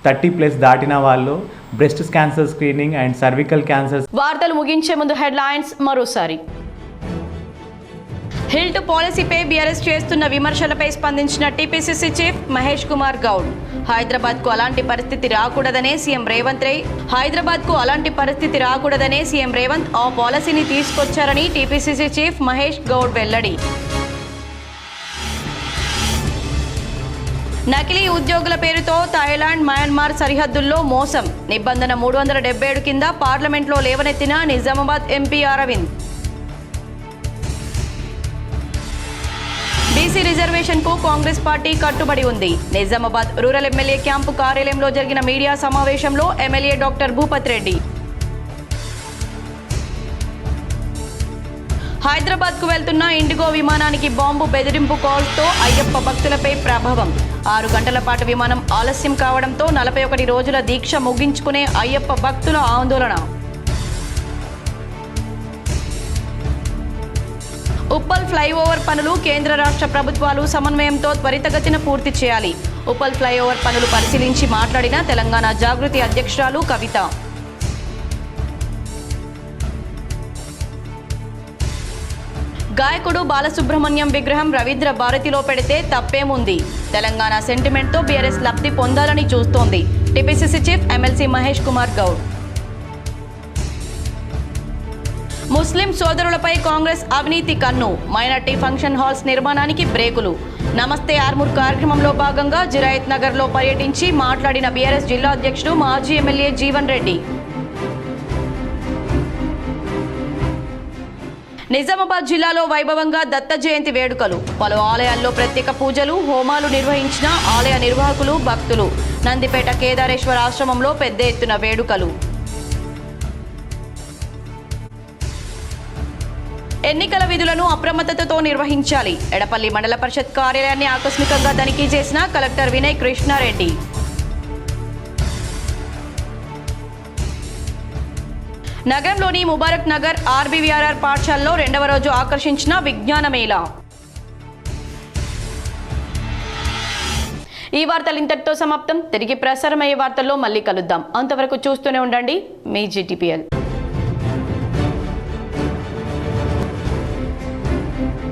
30+ దాటిన వాళ్ళు breast cancer screening and cervical cancer. వార్తలు ముగించే ముందు హెడ్లైన్స్ మరోసారి. హిల్ట్ పాలసీపై బీఆర్ఎస్ చేస్తున్న విమర్శలపై స్పందించిన టీపీసీసీ చీఫ్ మహేష్ కుమార్ గౌడ్. హైదరాబాద్కు అలాంటి పరిస్థితి రాకూడదనే సీఎం రేవంత్ ఆ పాలసీని తీసుకొచ్చారని టీపీసీసీ చీఫ్ మహేష్ గౌడ్ వెల్లడి. నకిలీ ఉద్యోగుల పేరుతో థాయిలాండ్, మయన్మార్ సరిహద్దుల్లో మోసం. నిబంధన 377 కింద పార్లమెంట్లో లేవనెత్తిన నిజామాబాద్ ఎంపీ అరవింద్. బీసీ రిజర్వేషన్కు కాంగ్రెస్ పార్టీ కట్టుబడి ఉంది. నిజామాబాద్ రూరల్ ఎమ్మెల్యే క్యాంపు కార్యాలయంలో జరిగిన మీడియా సమావేశంలో ఎమ్మెల్యే డాక్టర్ భూపత్ రెడ్డి. హైదరాబాద్కు వెళ్తున్న ఇండిగో విమానానికి బాంబు బెదిరింపు కాల్స్తో అయ్యప్ప భక్తులపై ప్రభావం. 6 గంటల పాటు విమానం ఆలస్యం కావడంతో 41 రోజుల దీక్ష ముగించుకునే అయ్యప్ప భక్తుల ఆందోళన. ఉప్పల్ ఫ్లైఓవర్ పనులు కేంద్ర రాష్ట్ర ప్రభుత్వాలు సమన్వయంతో త్వరితగతిన పూర్తి చేయాలి. ఉప్పల్ ఫ్లైఓవర్ పనులు పరిశీలించి మాట్లాడిన తెలంగాణ జాగృతి అధ్యక్షురాలు కవిత. గాయకుడు బాలసుబ్రహ్మణ్యం విగ్రహం రవీంద్ర భారతిలో పెడితే తప్పేముంది? తెలంగాణ సెంటిమెంట్తో బీఆర్ఎస్ లబ్ధి పొందాలని చూస్తోంది. TPCC chief MLC Mahesh Kumar Goud. Muslim సోదరులపై కాంగ్రెస్ అవినీతి కన్ను. మైనార్టీ ఫంక్షన్ హాల్స్ నిర్మాణానికి బ్రేకులు. నమస్తే ఆర్మూర్ కార్యక్రమంలో భాగంగా జిరాయత్ నగర్లో పర్యటించి మాట్లాడిన బీఆర్ఎస్ జిల్లా అధ్యక్షుడు మాజీ ఎమ్మెల్యే జీవన్ రెడ్డి. నిజామాబాద్ జిల్లాలో వైభవంగా దత్త జయంతి వేడుకలు. పలు ఆలయాల్లో ప్రత్యేక పూజలు, హోమాలు నిర్వహించిన ఆలయ నిర్వాహకులు, భక్తులు. నందిపేట కేదారేశ్వర ఆశ్రమంలో పెద్ద ఎత్తున వేడుకలు. ఎన్నికల విధులను అప్రమత్తతతో నిర్వహించాలి. ఎడపల్లి మండల పరిషత్ కార్యాలయాన్ని ఆకస్మికంగా తనిఖీ చేసిన కలెక్టర్ వినయ్ కృష్ణారెడ్డి. నగరంలోని ముబారక్ నగర్ ఆర్బీవీఆర్ఆర్ పాఠశాలలో 2వ రోజు ఆకర్షించిన విజ్ఞాన మేళా. ఈ వార్తలు ఇంతటితో సమాప్తం. తిరిగి ప్రసారమయ్యే వార్తల్లో మళ్ళీ కలుద్దాం. అంతవరకు చూస్తూనే ఉండండి మీ GTPL.